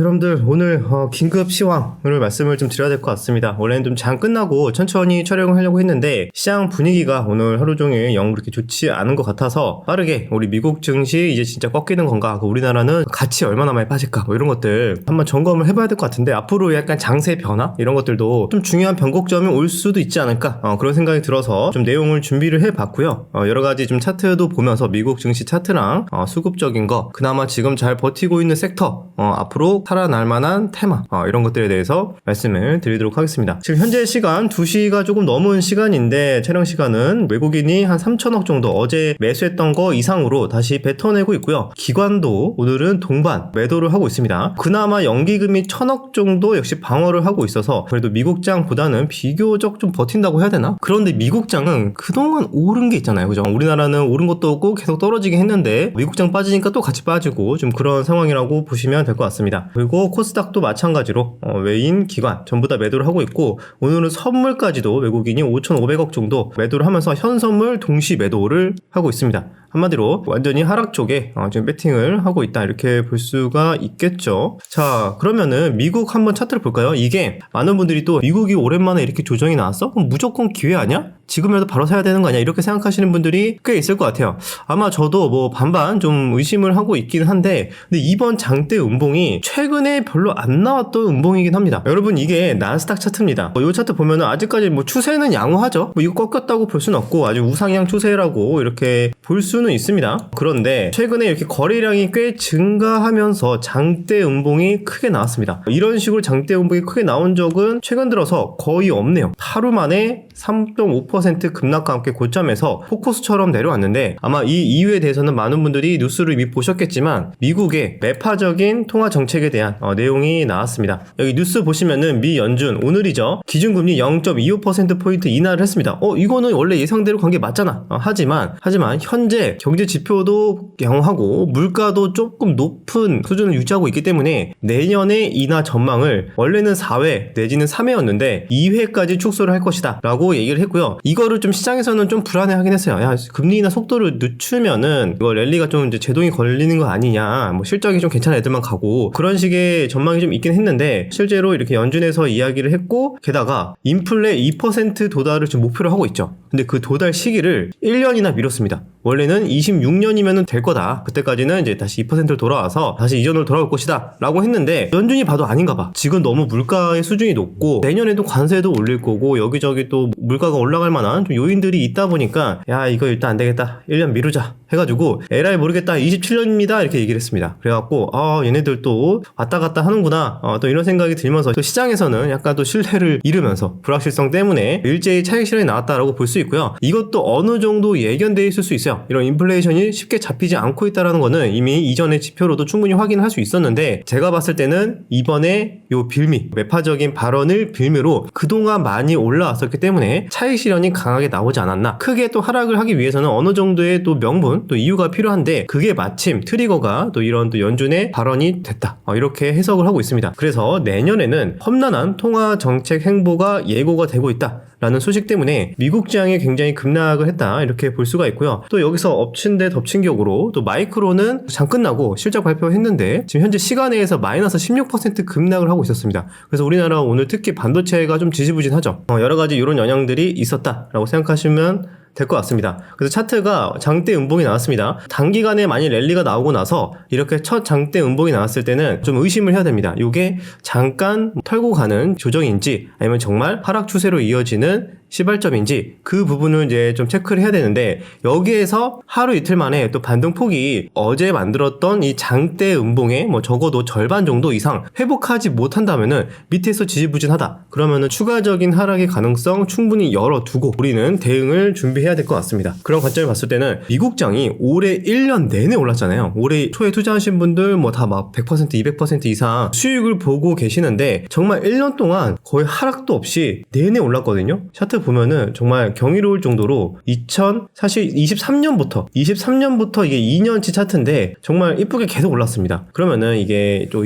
여러분들 오늘 긴급 시황을 말씀을 좀 드려야 될 것 같습니다. 원래는 좀 장 끝나고 천천히 촬영을 하려고 했는데 시장 분위기가 오늘 하루 종일 영 그렇게 좋지 않은 것 같아서 빠르게 우리 미국 증시 이제 진짜 꺾이는 건가, 우리나라는 가치 얼마나 많이 빠질까, 뭐 이런 것들 한번 점검을 해봐야 될 것 같은데, 앞으로 약간 장세 변화 이런 것들도 좀 중요한 변곡점이 올 수도 있지 않을까, 그런 생각이 들어서 좀 내용을 준비를 해봤고요. 여러 가지 좀 차트도 보면서 미국 증시 차트랑 수급적인 거, 그나마 지금 잘 버티고 있는 섹터, 앞으로 살아날 만한 테마, 이런 것들에 대해서 말씀을 드리도록 하겠습니다. 지금 현재 시간 2시가 조금 넘은 시간인데, 촬영 시간은 외국인이 한 3천억 정도 어제 매수했던 거 이상으로 다시 뱉어내고 있고요. 기관도 오늘은 동반 매도를 하고 있습니다. 그나마 연기금이 1,000억 정도 역시 방어를 하고 있어서 그래도 미국장보다는 비교적 좀 버틴다고 해야 되나? 그런데 미국장은 그동안 오른 게 있잖아요, 그죠? 우리나라는 오른 것도 없고 계속 떨어지긴 했는데 미국장 빠지니까 또 같이 빠지고 좀 그런 상황이라고 보시면 될 것 같습니다. 그리고 코스닥도 마찬가지로 외인, 기관 전부 다 매도를 하고 있고, 오늘은 선물까지도 외국인이 5,500억 정도 매도를 하면서 현선물 동시 매도를 하고 있습니다. 한마디로 완전히 하락 쪽에 지금 배팅을 하고 있다, 이렇게 볼 수가 있겠죠. 자, 그러면은 미국 한번 차트를 볼까요? 이게 많은 분들이 또 미국이 오랜만에 이렇게 조정이 나왔어? 그럼 무조건 기회 아니야? 지금이라도 바로 사야 되는 거 아니야? 이렇게 생각하시는 분들이 꽤 있을 것 같아요. 아마 저도 뭐 반반 좀 의심을 하고 있긴 한데, 근데 이번 장대 음봉이 최근에 별로 안 나왔던 음봉이긴 합니다. 여러분, 이게 나스닥 차트입니다. 이 차트 보면은 아직까지 뭐 추세는 양호하죠. 뭐 이거 꺾였다고 볼 수는 없고 아주 우상향 추세라고 이렇게 볼 수는 있습니다. 그런데 최근에 이렇게 거래량이 꽤 증가하면서 장대 음봉이 크게 나왔습니다. 이런 식으로 장대 음봉이 크게 나온 적은 최근 들어서 거의 없네요. 하루 만에 3.5% 급락과 함께 고점에서 포커스처럼 내려왔는데, 아마 이 이유에 대해서는 많은 분들이 뉴스를 이미 보셨겠지만 미국의 매파적인 통화 정책에 대한 내용이 나왔습니다. 여기 뉴스 보시면은 미 연준 오늘이죠, 기준금리 0.25%포인트 인하를 했습니다. 이거는 원래 예상대로 간 게 맞잖아. 하지만 현재 경제 지표도 양호하고 물가도 조금 높은 수준을 유지하고 있기 때문에 내년의 인하 전망을 원래는 4회 내지는 3회였는데 2회까지 축소를 할 것이다 라고 얘기를 했고요. 이거를 좀 시장에서는 좀 불안해하긴 했어요. 야, 금리 인하 속도를 늦추면은 이거 랠리가 좀 이제 제동이 걸리는 거 아니냐, 뭐 실적이 좀 괜찮은 애들만 가고, 그런 식의 전망이 좀 있긴 했는데 실제로 이렇게 연준에서 이야기를 했고, 게다가 인플레 2% 도달을 지금 목표로 하고 있죠. 근데 그 도달 시기를 1년이나 미뤘습니다. 원래는 26년이면 될 거다, 그때까지는 이제 다시 2%로 돌아와서 다시 이전으로 돌아올 것이다 라고 했는데, 연준이 봐도 아닌가 봐. 지금 너무 물가의 수준이 높고 내년에도 관세도 올릴 거고 여기저기 또 물가가 올라갈 만한 좀 요인들이 있다 보니까, 야, 이거 일단 안 되겠다, 1년 미루자 해가지고 에라이 모르겠다, 27년입니다 이렇게 얘기를 했습니다. 그래갖고 얘네들 또 왔다 갔다 하는구나, 또 이런 생각이 들면서 또 시장에서는 약간 또 신뢰를 잃으면서 불확실성 때문에 일제히 차익 실현이 나왔다라고 볼 수 있고요. 이것도 어느 정도 예견돼 있을 수 있어요. 이런 인플레이션이 쉽게 잡히지 않고 있다는 거는 이미 이전의 지표로도 충분히 확인할 수 있었는데, 제가 봤을 때는 이번에 요 빌미, 매파적인 발언을 빌미로 그동안 많이 올라왔었기 때문에 차익 실현이 강하게 나오지 않았나. 크게 또 하락을 하기 위해서는 어느 정도의 또 명분, 또 이유가 필요한데, 그게 마침 트리거가 또 이런 또 연준의 발언이 됐다, 이렇게 해석을 하고 있습니다. 그래서 내년에는 험난한 통화 정책 행보가 예고가 되고 있다 라는 소식 때문에 미국 지향이 굉장히 급락을 했다, 이렇게 볼 수가 있고요. 또 여기서 엎친 데 덮친 격으로 또 마이크론은 장 끝나고 실적 발표했는데 지금 현재 시간에서 마이너스 16% 급락을 하고 있었습니다. 그래서 우리나라 오늘 특히 반도체가 좀 지지부진하죠. 여러 가지 이런 영향들이 있었다라고 생각하시면 될 것 같습니다. 그래서 차트가 장대 음봉이 나왔습니다. 단기간에 많이 랠리가 나오고 나서 이렇게 첫 장대 음봉이 나왔을 때는 좀 의심을 해야 됩니다. 이게 잠깐 털고 가는 조정인지 아니면 정말 하락 추세로 이어지는 시발점인지, 그 부분을 이제 좀 체크를 해야 되는데, 여기에서 하루 이틀 만에 또 반등폭이 어제 만들었던 이 장대 음봉의 뭐 적어도 절반 정도 이상 회복하지 못한다면은 밑에서 지지부진하다, 그러면은 추가적인 하락의 가능성 충분히 열어두고 우리는 대응을 준비해야 될 것 같습니다. 그런 관점을 봤을 때는 미국장이 올해 1년 내내 올랐잖아요. 올해 초에 투자하신 분들 뭐 다 막 100% 200% 이상 수익을 보고 계시는데, 정말 1년 동안 거의 하락도 없이 내내 올랐거든요. 차트 보면은 정말 경이로울 정도로 사실 23년부터 이게 2년치 차트인데 정말 이쁘게 계속 올랐습니다. 그러면은 이게 또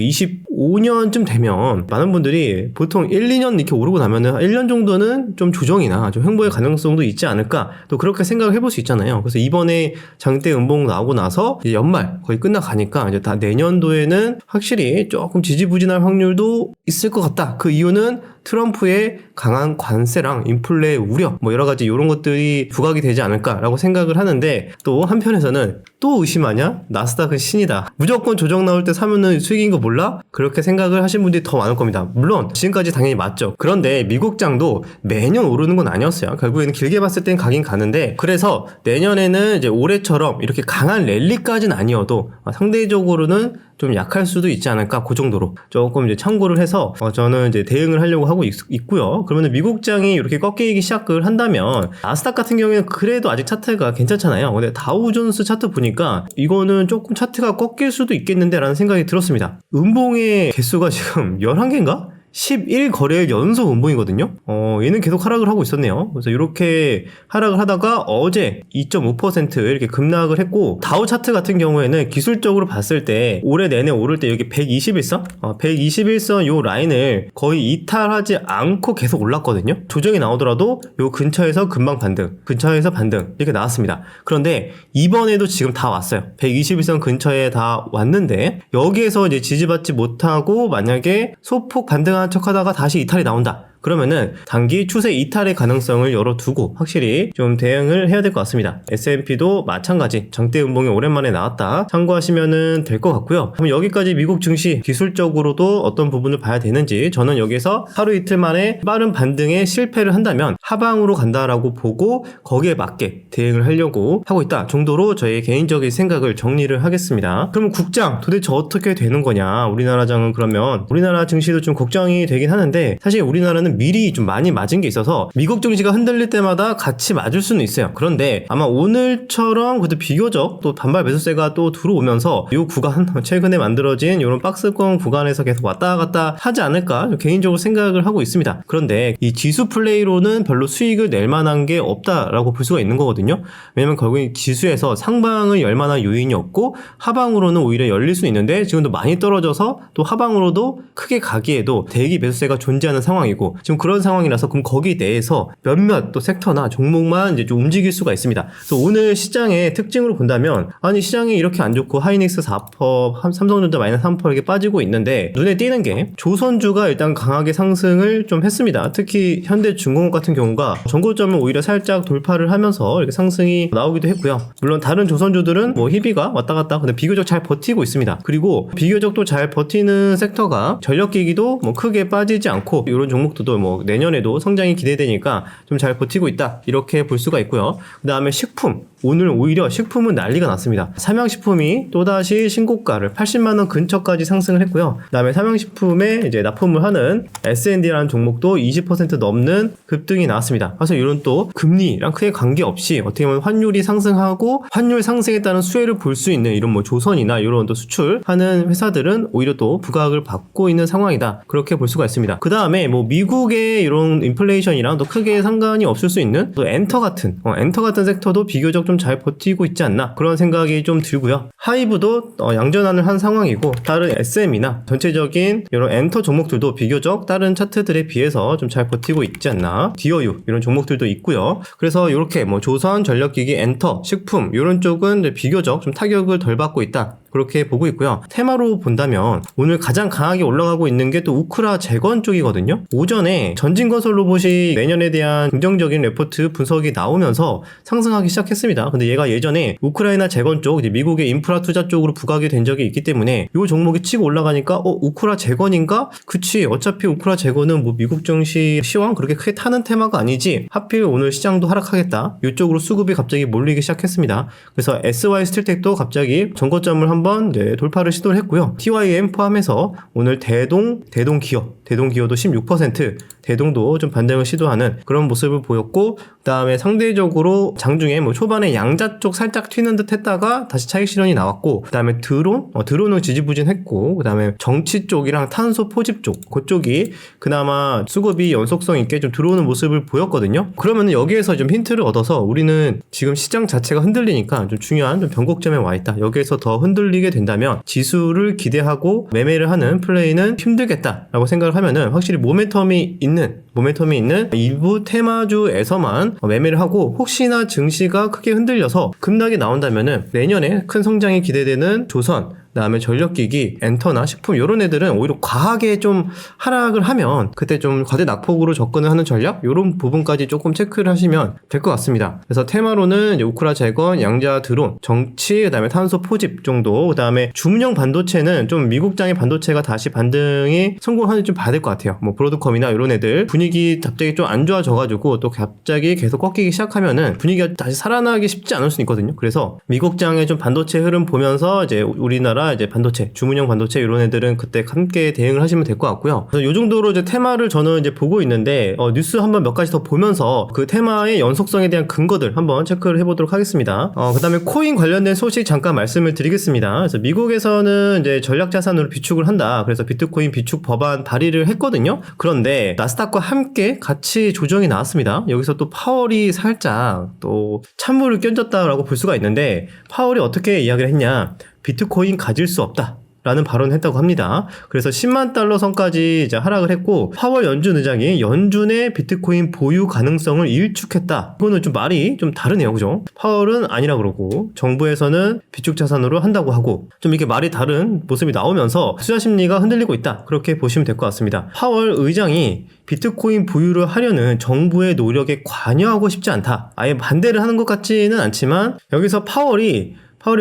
5년쯤 되면 많은 분들이 보통 1, 2년 이렇게 오르고 나면은 1년 정도는 좀 조정이나 좀 횡보의 가능성도 있지 않을까 또 그렇게 생각을 해볼 수 있잖아요. 그래서 이번에 장대 음봉 나오고 나서 이제 연말 거의 끝나가니까 이제 다 내년도에는 확실히 조금 지지부진할 확률도 있을 것 같다. 그 이유는 트럼프의 강한 관세랑 인플레 우려 뭐 여러 가지 이런 것들이 부각이 되지 않을까라고 생각을 하는데 또 한편에서는 또 의심하냐? 나스닥은 신이다. 무조건 조정 나올 때 사면은 수익인 거 몰라? 그렇게 생각을 하신 분들이 더 많을 겁니다. 물론 지금까지 당연히 맞죠. 그런데 미국장도 매년 오르는 건 아니었어요. 결국에는 길게 봤을 땐 가긴 가는데 그래서 내년에는 이제 올해처럼 이렇게 강한 랠리까지는 아니어도 상대적으로는 좀 약할 수도 있지 않을까 그 정도로 조금 이제 참고를 해서 저는 이제 대응을 하려고 하고 있고요. 그러면 미국장이 이렇게 꺾이기 시작을 한다면 나스닥 같은 경우에는 그래도 아직 차트가 괜찮잖아요. 근데 다우존스 차트 보니까 이거는 조금 차트가 꺾일 수도 있겠는데 라는 생각이 들었습니다. 음봉의 개수가 지금 11개인가? 11거래일 연속 음봉이거든요. 얘는 계속 하락을 하고 있었네요. 그래서 이렇게 하락을 하다가 어제 2.5% 이렇게 급락을 했고 다우 차트 같은 경우에는 기술적으로 봤을 때 올해 내내 오를 때 여기 121선? 121선 요 라인을 거의 이탈하지 않고 계속 올랐거든요. 조정이 나오더라도 요 근처에서 금방 반등, 근처에서 반등 이렇게 나왔습니다. 그런데 이번에도 지금 다 왔어요. 121선 근처에 다 왔는데 여기에서 이제 지지받지 못하고 만약에 소폭 반등한 척하다가 다시 이탈이 나온다. 그러면은 단기 추세 이탈의 가능성을 열어두고 확실히 좀 대응을 해야 될 것 같습니다. S&P도 마찬가지 장대 음봉이 오랜만에 나왔다. 참고하시면은 될 것 같고요. 그럼 여기까지 미국 증시 기술적으로도 어떤 부분을 봐야 되는지 저는 여기서 하루 이틀 만에 빠른 반등에 실패를 한다면 하방으로 간다라고 보고 거기에 맞게 대응을 하려고 하고 있다 정도로 저의 개인적인 생각을 정리를 하겠습니다. 그럼 국장 도대체 어떻게 되는 거냐? 우리나라장은 그러면 우리나라 증시도 좀 걱정이 되긴 하는데 사실 우리나라는 미리 좀 많이 맞은 게 있어서 미국 증시가 흔들릴 때마다 같이 맞을 수는 있어요. 그런데 아마 오늘처럼 그래도 비교적 또 단발 매수세가 또 들어오면서 이 구간 최근에 만들어진 이런 박스권 구간에서 계속 왔다 갔다 하지 않을까 개인적으로 생각을 하고 있습니다. 그런데 이 지수 플레이로는 별로 수익을 낼 만한 게 없다라고 볼 수가 있는 거거든요. 왜냐면 결국 지수에서 상방을 열 만한 요인이 없고 하방으로는 오히려 열릴 수 있는데 지금도 많이 떨어져서 또 하방으로도 크게 가기에도 대기 매수세가 존재하는 상황이고 지금 그런 상황이라서 그럼 거기 내에서 몇몇 또 섹터나 종목만 이제 좀 움직일 수가 있습니다. 그래서 오늘 시장의 특징으로 본다면 아니 시장이 이렇게 안 좋고 하이닉스 4%, 삼성전자 마이너스 3% 이렇게 빠지고 있는데 눈에 띄는 게 조선주가 일단 강하게 상승을 좀 했습니다. 특히 현대중공업 같은 경우가 전고점을 오히려 살짝 돌파를 하면서 이렇게 상승이 나오기도 했고요. 물론 다른 조선주들은 뭐 희비가 왔다 갔다 근데 비교적 잘 버티고 있습니다. 그리고 비교적 또 잘 버티는 섹터가 전력기기도 뭐 크게 빠지지 않고 이런 종목도 뭐 내년에도 성장이 기대되니까 좀 잘 버티고 있다 이렇게 볼 수가 있고요. 그 다음에 식품 오늘 오히려 식품은 난리가 났습니다. 삼양식품이 또다시 신고가를 80만원 근처까지 상승을 했고요. 그 다음에 삼양식품에 이제 납품을 하는 S&D라는 종목도 20% 넘는 급등이 나왔습니다. 그래서 이런 또 금리랑 크게 관계없이 어떻게 보면 환율이 상승하고 환율 상승에 따른 수혜를 볼 수 있는 이런 뭐 조선이나 이런 또 수출하는 회사들은 오히려 또 부각을 받고 있는 상황이다. 그렇게 볼 수가 있습니다. 그 다음에 뭐 미국의 이런 인플레이션이랑 또 크게 상관이 없을 수 있는 또 엔터 같은 섹터도 비교적 좀 잘 버티고 있지 않나 그런 생각이 좀 들고요. 하이브도 양전환을 한 상황이고 다른 SM이나 전체적인 이런 엔터 종목들도 비교적 다른 차트들에 비해서 좀 잘 버티고 있지 않나. 디어유 이런 종목들도 있고요. 그래서 이렇게 뭐 조선, 전력기기, 엔터, 식품 이런 쪽은 비교적 좀 타격을 덜 받고 있다. 그렇게 보고 있고요. 테마로 본다면 오늘 가장 강하게 올라가고 있는 게 또 우크라 재건 쪽이거든요. 오전에 전진건설 로봇이 내년에 대한 긍정적인 레포트 분석이 나오면서 상승하기 시작했습니다. 근데 얘가 예전에 우크라이나 재건 쪽 이제 미국의 인프라 투자 쪽으로 부각이 된 적이 있기 때문에 이 종목이 치고 올라가니까 우크라 재건인가? 그치 어차피 우크라 재건은 뭐 미국 증시 시황 그렇게 크게 타는 테마가 아니지 하필 오늘 시장도 하락하겠다. 이쪽으로 수급이 갑자기 몰리기 시작했습니다. 그래서 SY 스틸텍도 갑자기 전고점을 한번 돌파를 시도를 했고요. TYM 포함해서 오늘 대동기어도 16% 대동도 좀 반등을 시도하는 그런 모습을 보였고, 그 다음에 상대적으로 장중에 뭐 초반에 양자 쪽 살짝 튀는 듯 했다가 다시 차익 실현이 나왔고, 그 다음에 드론은 지지부진했고, 그 다음에 정치 쪽이랑 탄소 포집 쪽, 그쪽이 그나마 수급이 연속성 있게 좀 들어오는 모습을 보였거든요. 그러면 여기에서 좀 힌트를 얻어서 우리는 지금 시장 자체가 흔들리니까 좀 중요한 좀 변곡점에 와 있다. 여기에서 더 흔들리게 된다면 지수를 기대하고 매매를 하는 플레이는 힘들겠다라고 생각을 하면은 확실히 모멘텀이 있는 일부 테마주에서만 매매를 하고, 혹시나 증시가 크게 흔들려서 급락이 나온다면은 내년에 큰 성장이 기대되는 조선, 그다음에 전력기기, 엔터나 식품 이런 애들은 오히려 과하게 좀 하락을 하면 그때 좀 과대 낙폭으로 접근을 하는 전략, 이런 부분까지 조금 체크를 하시면 될 것 같습니다. 그래서 테마로는 이제 우크라 재건, 양자 드론, 정치, 그다음에 탄소 포집 정도, 그다음에 주문형 반도체는 좀 미국장의 반도체가 다시 반등이 성공하는지 좀 봐야 될 것 같아요. 뭐 브로드컴이나 이런 애들 분위기 갑자기 좀 안 좋아져가지고 또 갑자기 계속 꺾이기 시작하면은 분위기가 다시 살아나기 쉽지 않을 수 있거든요. 그래서 미국장의 좀 반도체 흐름 보면서 이제 우리나라 이제 반도체, 주문형 반도체 이런 애들은 그때 함께 대응을 하시면 될 것 같고요. 그래서 이 정도로 이제 테마를 저는 이제 보고 있는데, 뉴스 한번 몇 가지 더 보면서 그 테마의 연속성에 대한 근거들 한번 체크를 해보도록 하겠습니다. 그 다음에 코인 관련된 소식 잠깐 말씀을 드리겠습니다. 그래서 미국에서는 이제 전략자산으로 비축을 한다. 그래서 비트코인 비축 법안 발의를 했거든요. 그런데 나스닥과 함께 같이 조정이 나왔습니다. 여기서 또 파월이 살짝 또 찬물을 끼얹었다라고 볼 수가 있는데, 파월이 어떻게 이야기를 했냐? 비트코인 가질 수 없다 라는 발언을 했다고 합니다. 그래서 10만 달러 선까지 이제 하락을 했고, 파월 연준 의장이 연준의 비트코인 보유 가능성을 일축했다. 이거는 좀 말이 좀 다르네요. 그죠? 파월은 아니라 그러고 정부에서는 비축 자산으로 한다고 하고, 좀 이렇게 말이 다른 모습이 나오면서 투자 심리가 흔들리고 있다. 그렇게 보시면 될 것 같습니다. 파월 의장이 비트코인 보유를 하려는 정부의 노력에 관여하고 싶지 않다. 아예 반대를 하는 것 같지는 않지만, 여기서 파월이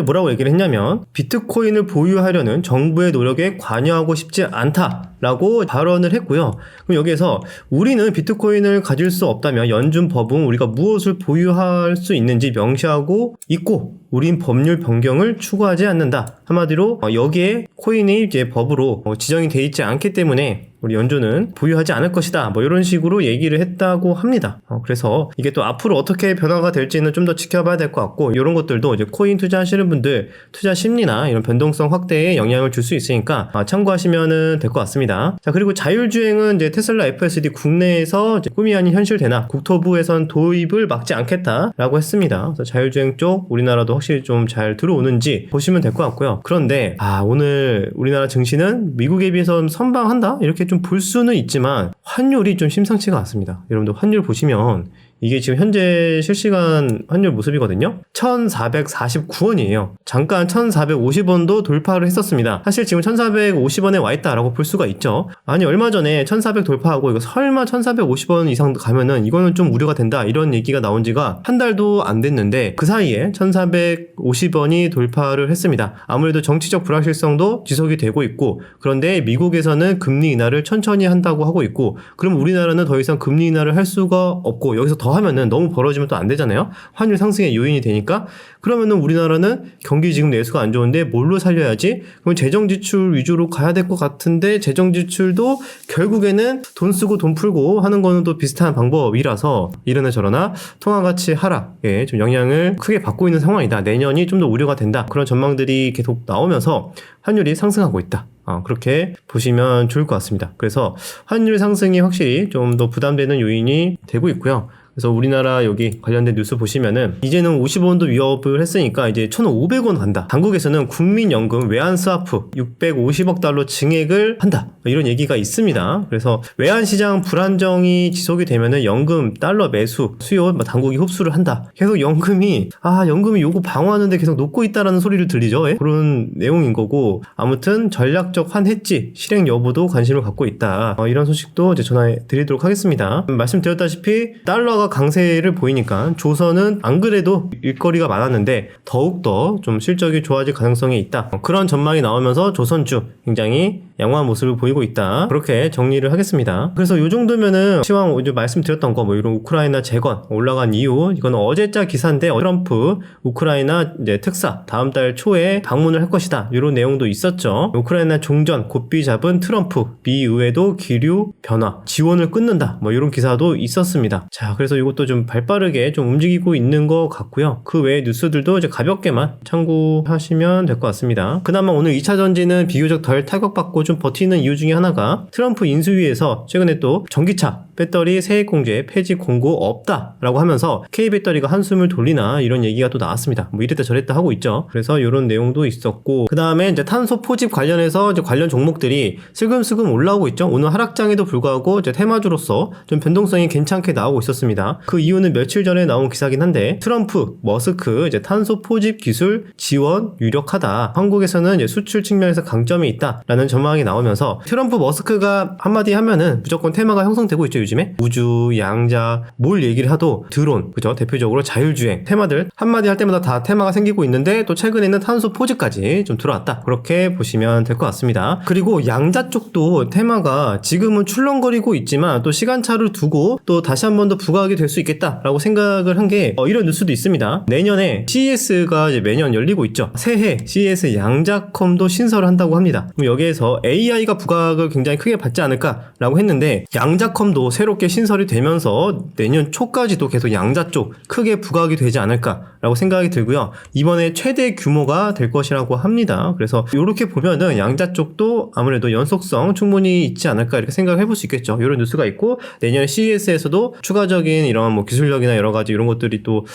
뭐라고 얘기를 했냐면, 비트코인을 보유하려는 정부의 노력에 관여하고 싶지 않다라고 발언을 했고요. 그럼 여기에서 우리는 비트코인을 가질 수 없다면 연준 법은 우리가 무엇을 보유할 수 있는지 명시하고 있고, 우린 법률 변경을 추구하지 않는다. 한마디로 여기에 코인이 이제 법으로 지정이 돼 있지 않기 때문에 우리 연준은 보유하지 않을 것이다. 뭐 이런 식으로 얘기를 했다고 합니다. 그래서 이게 또 앞으로 어떻게 변화가 될지는 좀 더 지켜봐야 될 것 같고, 이런 것들도 이제 코인 투자하시는 분들 투자 심리나 이런 변동성 확대에 영향을 줄 수 있으니까 참고하시면 될 것 같습니다. 자, 그리고 자율주행은 이제 테슬라 FSD 국내에서 이제 꿈이 아닌 현실되나 국토부에선 도입을 막지 않겠다라고 했습니다. 그래서 자율주행 쪽 우리나라도 확실히 좀 잘 들어오는지 보시면 될 것 같고요. 그런데 오늘 우리나라 증시는 미국에 비해서 선방한다? 이렇게 좀 볼 수는 있지만 환율이 좀 심상치가 않습니다. 여러분들 환율 보시면 이게 지금 현재 실시간 환율 모습이거든요. 1,449원이에요. 잠깐 1,450원도 돌파를 했었습니다. 사실 지금 1,450원에 와 있다라고 볼 수가 있죠. 아니, 얼마 전에 1,400 돌파하고 이거 설마 1,450원 이상 가면은 이거는 좀 우려가 된다, 이런 얘기가 나온 지가 한 달도 안 됐는데, 그 사이에 1,450원이 돌파를 했습니다. 아무래도 정치적 불확실성도 지속이 되고 있고, 그런데 미국에서는 금리 인하를 천천히 한다고 하고 있고, 그럼 우리나라는 더 이상 금리 인하를 할 수가 없고, 여기서 더 하면은 너무 벌어지면 또 안 되잖아요. 환율 상승의 요인이 되니까. 그러면은 우리나라는 경기 지금 내수가 안 좋은데 뭘로 살려야지? 그럼 재정 지출 위주로 가야 될 것 같은데, 재정 지출도 결국에는 돈 쓰고 돈 풀고 하는 거는 또 비슷한 방법이라서 이러나 저러나 통화 가치 하락에 좀 영향을 크게 받고 있는 상황이다. 내년이 좀 더 우려가 된다. 그런 전망들이 계속 나오면서 환율이 상승하고 있다. 그렇게 보시면 좋을 것 같습니다. 그래서 환율 상승이 확실히 좀 더 부담되는 요인이 되고 있고요. 그래서 우리나라 여기 관련된 뉴스 보시면은 이제는 50원도 위협을 했으니까 이제 1,500원 간다. 한국에서는 국민연금 외환스와프 650억 달러 증액을 한다. 이런 얘기가 있습니다. 그래서 외환시장 불안정이 지속이 되면은 연금 달러 매수 수요 당국이 흡수를 한다. 계속 연금이 요거 방어하는데 계속 녹고 있다라는 소리를 들리죠. 그런 내용인 거고, 아무튼 전략적 환해지 실행 여부도 관심을 갖고 있다. 이런 소식도 이제 전해 드리도록 하겠습니다. 말씀드렸다시피 달러가 더 강세를 보이니까 조선은 안 그래도 일거리가 많았는데 더욱더 좀 실적이 좋아질 가능성이 있다. 그런 전망이 나오면서 조선주 굉장히 양호한 모습을 보이고 있다. 그렇게 정리를 하겠습니다. 그래서 이 정도면은 시황 이제 말씀드렸던 거 뭐 이런 우크라이나 재건 올라간 이유 이건 어제자 기사인데 트럼프 우크라이나 이제 특사 다음 달 초에 방문을 할 것이다. 이런 내용도 있었죠. 우크라이나 종전 곧비 잡은 트럼프 미 의회도 기류 변화 지원을 끊는다. 뭐 이런 기사도 있었습니다. 자, 그래서 이것도 좀 발빠르게 좀 움직이고 있는 것 같고요. 그 외의 뉴스들도 이제 가볍게만 참고하시면 될 것 같습니다. 그나마 오늘 2차 전지는 비교적 덜 타격받고 좀 버티는 이유 중에 하나가 트럼프 인수위에서 최근에 또 전기차 배터리 세액공제 폐지 공고 없다라고 하면서 K배터리가 한숨을 돌리나 이런 얘기가 또 나왔습니다. 뭐 이랬다 저랬다 하고 있죠. 그래서 이런 내용도 있었고 그 다음에 이제 탄소 포집 관련해서 이제 관련 종목들이 슬금슬금 올라오고 있죠. 오늘 하락장에도 불구하고 이제 테마주로서 좀 변동성이 괜찮게 나오고 있었습니다. 그 이유는 며칠 전에 나온 기사긴 한데 트럼프, 머스크 이제 탄소 포집 기술 지원 유력하다. 한국에서는 이제 수출 측면에서 강점이 있다라는 전망이 나오면서 트럼프, 머스크가 한마디 하면은 무조건 테마가 형성되고 있죠. 요즘에 우주, 양자 뭘 얘기를 하도 드론, 그죠? 대표적으로 자율주행 테마들 한마디 할 때마다 다 테마가 생기고 있는데 또 최근에는 탄소 포집까지 좀 들어왔다. 그렇게 보시면 될 것 같습니다. 그리고 양자 쪽도 테마가 지금은 출렁거리고 있지만 또 시간차를 두고 또 다시 한 번 더 부각이 될 수 있겠다라고 생각을 한 게 이런 뉴스도 있습니다. 내년에 CES가 이제 매년 열리고 있죠. 새해 CES 양자컴도 신설을 한다고 합니다. 그럼 여기에서 AI가 부각을 굉장히 크게 받지 않을까라고 했는데 양자컴도 새롭게 신설이 되면서 내년 초까지도 계속 양자 쪽 크게 부각이 되지 않을까라고 생각이 들고요. 이번에 최대 규모가 될 것이라고 합니다. 그래서 이렇게 보면은 양자 쪽도 아무래도 연속성 충분히 있지 않을까 이렇게 생각을 해볼 수 있겠죠. 이런 뉴스가 있고 내년 CES에서도 추가적인 이런 뭐 기술력이나 여러 가지 이런 것들이 또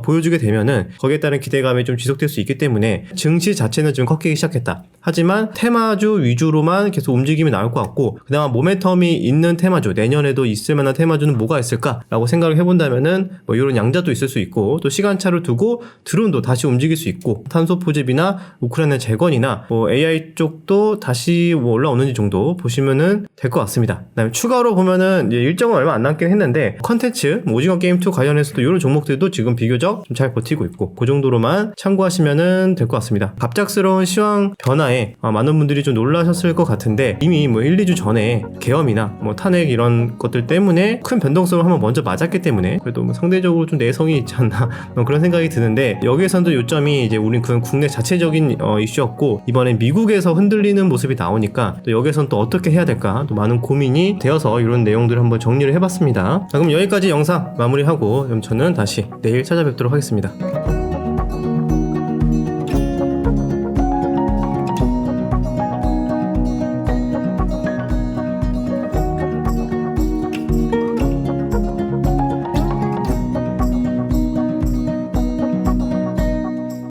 보여주게 되면은 거기에 따른 기대감이 좀 지속될 수 있기 때문에 증시 자체는 좀 꺾이기 시작했다. 하지만 테마주 위주로만 계속 움직임이 나올 것 같고 그나마 모멘텀이 있는 테마주 내년에도 있을 만한 테마주는 뭐가 있을까라고 생각을 해본다면은 뭐 이런 양자도 있을 수 있고 또 시간차를 두고 드론도 다시 움직일 수 있고 탄소 포집이나 우크라이나 재건이나 뭐 AI 쪽도 다시 뭐 올라오는지 정도 보시면은 될 것 같습니다. 그다음에 추가로 보면은 이제 일정은 얼마 안 남긴 했는데 컨텐츠 오징어 게임 2 관련해서도 이런 종목들도 지금 비교적 좀 잘 버티고 있고 그 정도로만 참고하시면은 될 것 같습니다. 갑작스러운 시황 변화에 많은 분들이 좀 놀라셨을 것 같은데 이미 뭐 1, 2주 전에 계엄이나 뭐 탄핵 이런 것들 때문에 큰 변동성을 한번 먼저 맞았기 때문에 그래도 뭐 상대적으로 좀 내성이 있지 않나 그런 생각이 드는데 여기에서도 요점이 이제 우린 그 국내 자체적인 이슈였고 이번에 미국에서 흔들리는 모습이 나오니까 또 여기에선 또 어떻게 해야 될까 또 많은 고민이 되어서 이런 내용들을 한번 정리를 해봤습니다. 자, 그럼 여기까지 영상 마무리하고 그럼 저는 다시 내일 찾아뵙도록 하겠습니다.